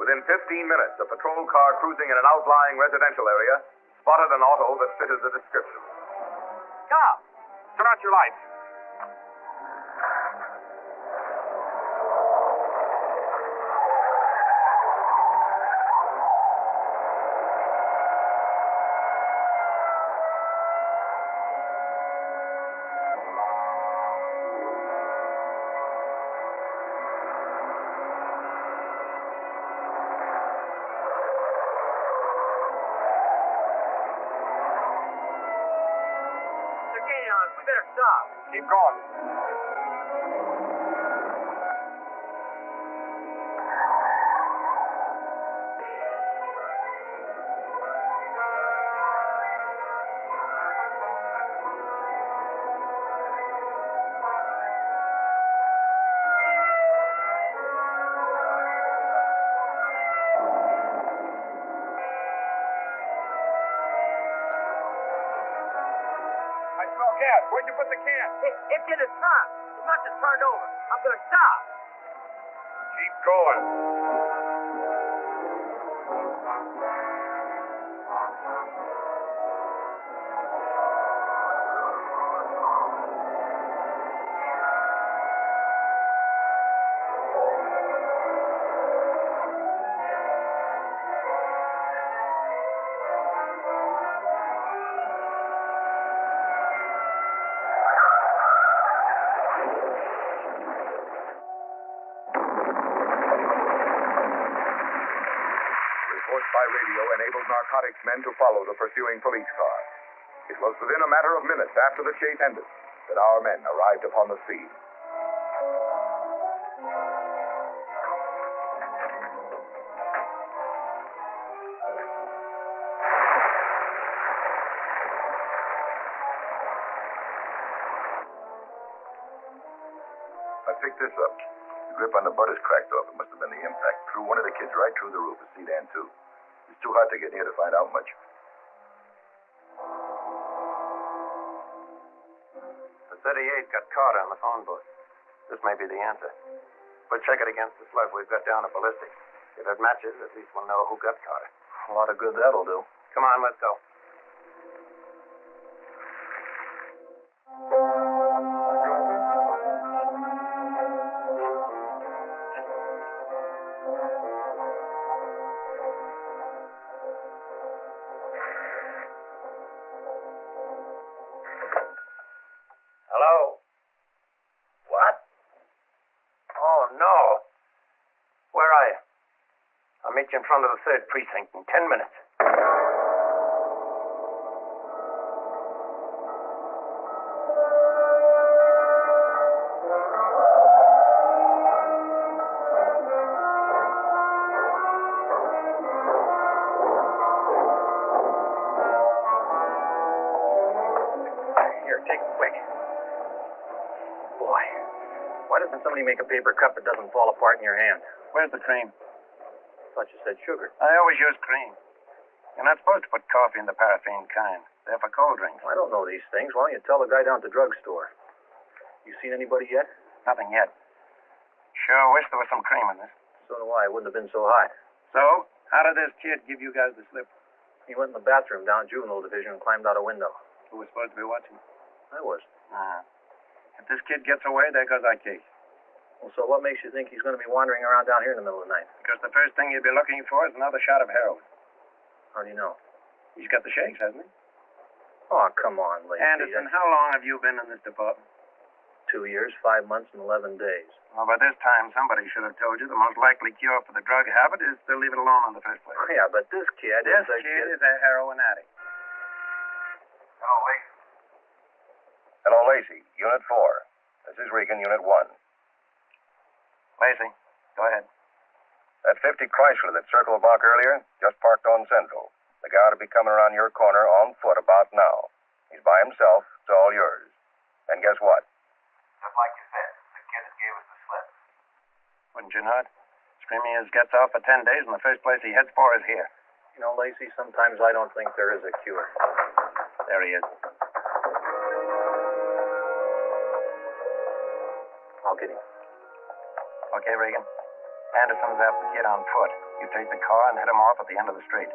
Within 15 minutes, a patrol car cruising in an outlying residential area spotted an auto that fitted the description. Stop! Turn out your lights. They're gaining on us. We better stop. Keep going. Where'd you put the can? It's in the trunk. It must have turned over. I'm gonna stop. Keep going. Reports by radio enabled narcotics men to follow the pursuing police car. It was within a matter of minutes after the chase ended that our men arrived upon the scene. I picked this up. The grip on the butt is cracked off. It must have been the impact. Threw one of the kids right through the roof. A sedan, too. It's too hot to get near to find out much. The 38 got caught on the phone booth. This may be the answer. We'll check it against the slug we've got down at ballistics. If it matches, at least we'll know who got Carter. A lot of good that'll do. Come on, let's go. Hello? What? Oh, no. Where are you? I'll meet you in front of the 3rd precinct in 10 minutes. Here, take it quick. Boy, why doesn't somebody make a paper cup that doesn't fall apart in your hand? Where's the cream? Thought you said sugar. I always use cream. You're not supposed to put coffee in the paraffin kind. They're for cold drinks. I don't know these things. Why don't you tell the guy down at the drugstore? You seen anybody yet? Nothing yet. Sure wish there was some cream in this. So do I. It wouldn't have been so hot. So, how did this kid give you guys the slip? He went in the bathroom down juvenile division and climbed out a window. Who was supposed to be watching? I was. If this kid gets away, there goes our case. Well, so what makes you think he's going to be wandering around down here in the middle of the night? Because the first thing he'd be looking for is another shot of heroin. How do you know? He's got the shakes, hasn't he? Oh, come on, Lacey. Anderson, how long have you been in this department? 2 years, 5 months, and 11 days. Well, by this time, somebody should have told you the most likely cure for the drug habit is to leave it alone in the first place. Yeah, but this kid is a heroin addict. Hello, Lacey. Hello, Lacey. Unit 4. This is Regan, Unit 1. Lacey, go ahead. That 50 Chrysler that circled the block earlier just parked on Central. The guy ought to be coming around your corner on foot about now. He's by himself. It's all yours. And guess what? Just like you said, the kid that gave us the slip. Wouldn't you know it? Screaming his guts off for 10 days, and the first place he heads for is here. You know, Lacey, sometimes I don't think there is a cure. There he is. I'll get him. Okay, Regan. Anderson's after the kid on foot. You take the car and head him off at the end of the street.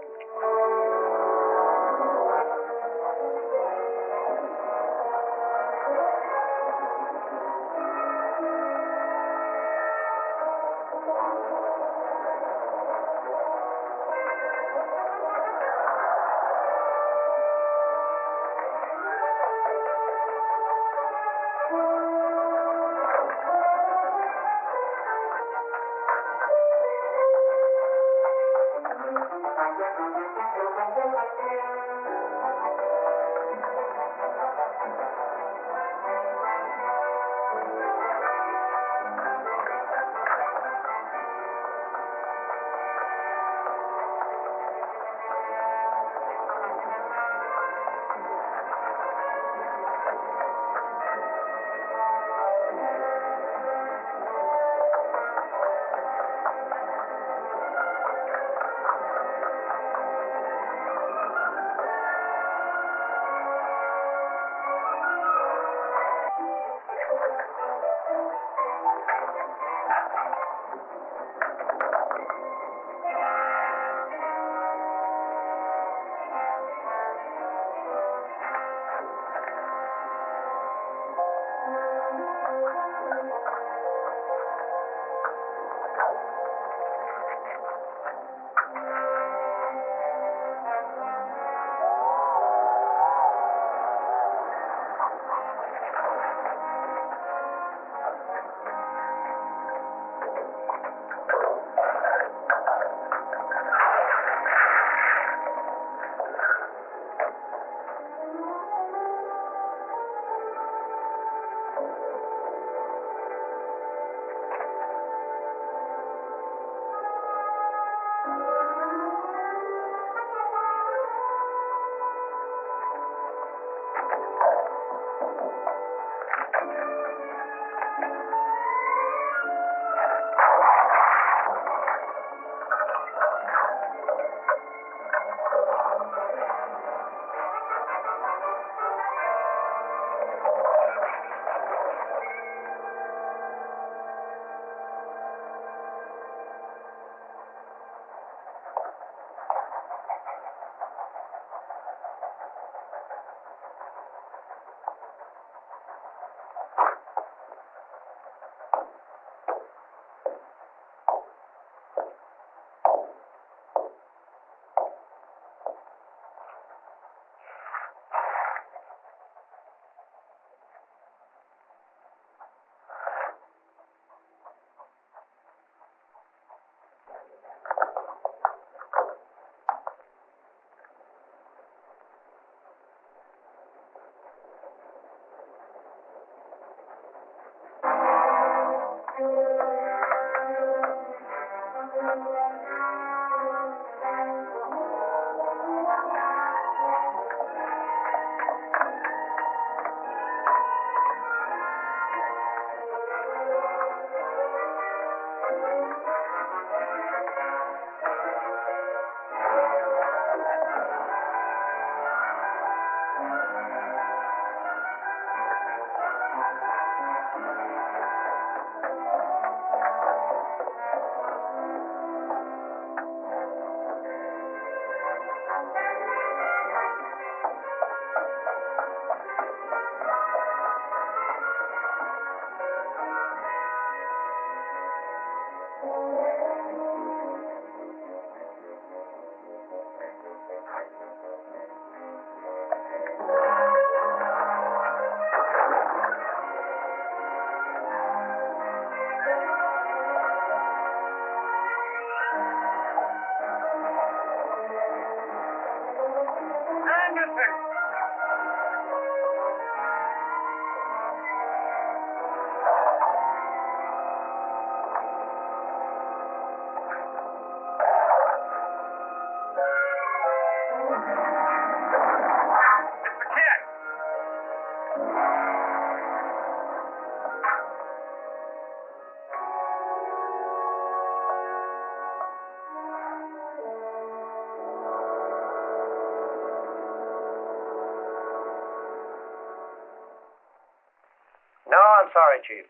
No, I'm sorry, Chief.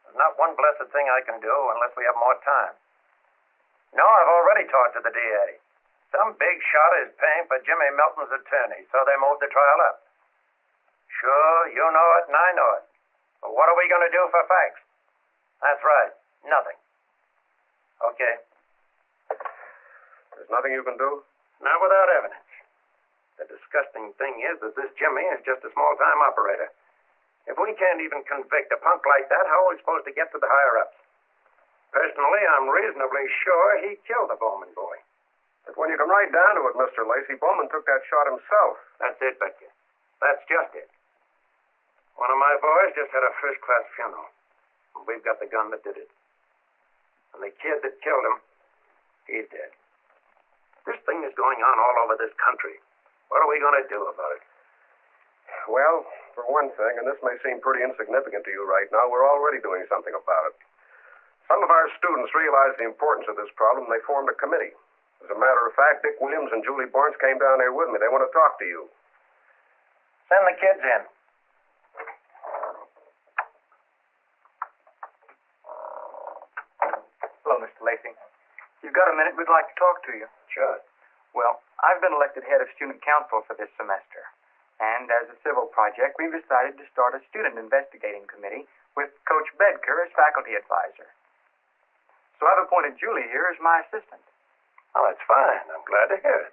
There's not one blessed thing I can do unless we have more time. No, I've already talked to the DA. Some big shot is paying for Jimmy Melton's attorney, so they moved the trial up. Sure, you know it and I know it. But what are we going to do for facts? That's right, nothing. Okay. There's nothing you can do? Not without evidence. The disgusting thing is that this Jimmy is just a small-time operator. If we can't even convict a punk like that, how are we supposed to get to the higher-ups? Personally, I'm reasonably sure he killed the Bowman boy. But when you come right down to it, Mr. Lacey, Bowman took that shot himself. That's it, Betcha. That's just it. One of my boys just had a first-class funeral. And we've got the gun that did it. And the kid that killed him, he's dead. This thing is going on all over this country. What are we going to do about it? Well, for one thing, and this may seem pretty insignificant to you right now, we're already doing something about it. Some of our students realized the importance of this problem, and they formed a committee. As a matter of fact, Dick Williams and Julie Barnes came down here with me. They want to talk to you. Send the kids in. Hello, Mr. Lacey. You've got a minute? We'd like to talk to you. Sure. Well, I've been elected head of student council for this semester. And as a civil project, we've decided to start a student investigating committee with Coach Bedker as faculty advisor. So I've appointed Julie here as my assistant. Oh, that's fine. I'm glad to hear it.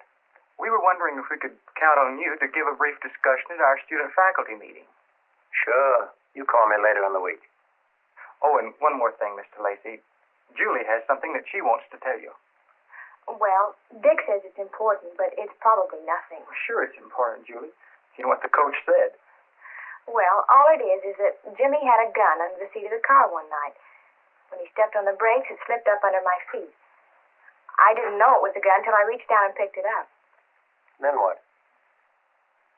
We were wondering if we could count on you to give a brief discussion at our student-faculty meeting. Sure. You call me later in the week. Oh, and one more thing, Mr. Lacey. Julie has something that she wants to tell you. Well, Dick says it's important, but it's probably nothing. Sure it's important, Julie. You know what the coach said. Well, all it is that Jimmy had a gun under the seat of the car one night. When he stepped on the brakes, it slipped up under my feet. I didn't know it was a gun until I reached down and picked it up. Then what?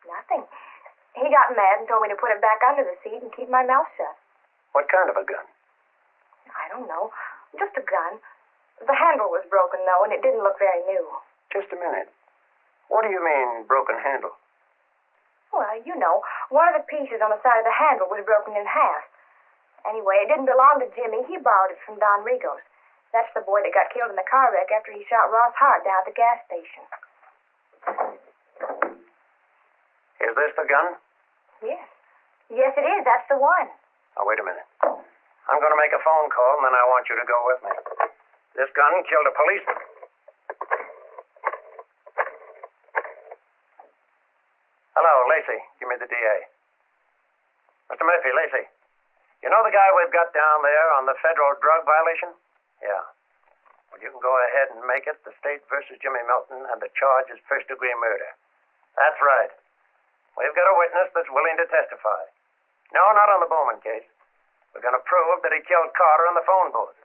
Nothing. He got mad and told me to put it back under the seat and keep my mouth shut. What kind of a gun? I don't know. Just a gun. The handle was broken, though, and it didn't look very new. Just a minute. What do you mean, broken handle? Well, you know, one of the pieces on the side of the handle was broken in half. Anyway, it didn't belong to Jimmy. He borrowed it from Don Rigos. That's the boy that got killed in the car wreck after he shot Ross Hart down at the gas station. Is this the gun? Yes. Yes, it is. That's the one. Oh, wait a minute. I'm going to make a phone call, and then I want you to go with me. This gun killed a policeman. Hello, Lacey. Give me the DA. Mr. Murphy, Lacey. You know the guy we've got down there on the federal drug violation? Yeah. Well, you can go ahead and make it the state versus Jimmy Melton, and the charge is first-degree murder. That's right. We've got a witness that's willing to testify. No, not on the Bowman case. We're going to prove that he killed Carter in the phone booth.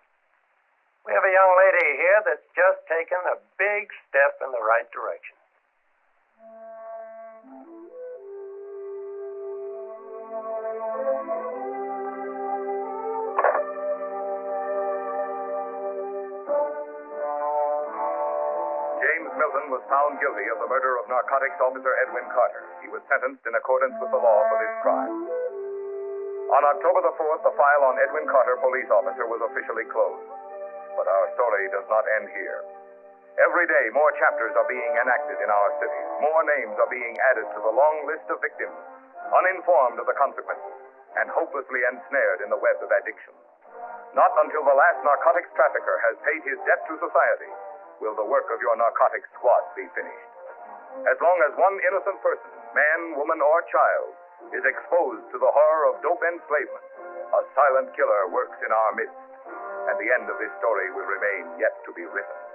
We have a young lady here that's just taken a big step in the right direction. James Milton was found guilty of the murder of Narcotics Officer Edwin Carter. He was sentenced in accordance with the law for this crime. On October the 4th, the file on Edwin Carter, police officer, was officially closed. But our story does not end here. Every day, more chapters are being enacted in our cities. More names are being added to the long list of victims, uninformed of the consequences, and hopelessly ensnared in the web of addiction. Not until the last narcotics trafficker has paid his debt to society will the work of your narcotics squad be finished. As long as one innocent person, man, woman, or child, is exposed to the horror of dope enslavement, a silent killer works in our midst, and the end of this story will remain yet to be written.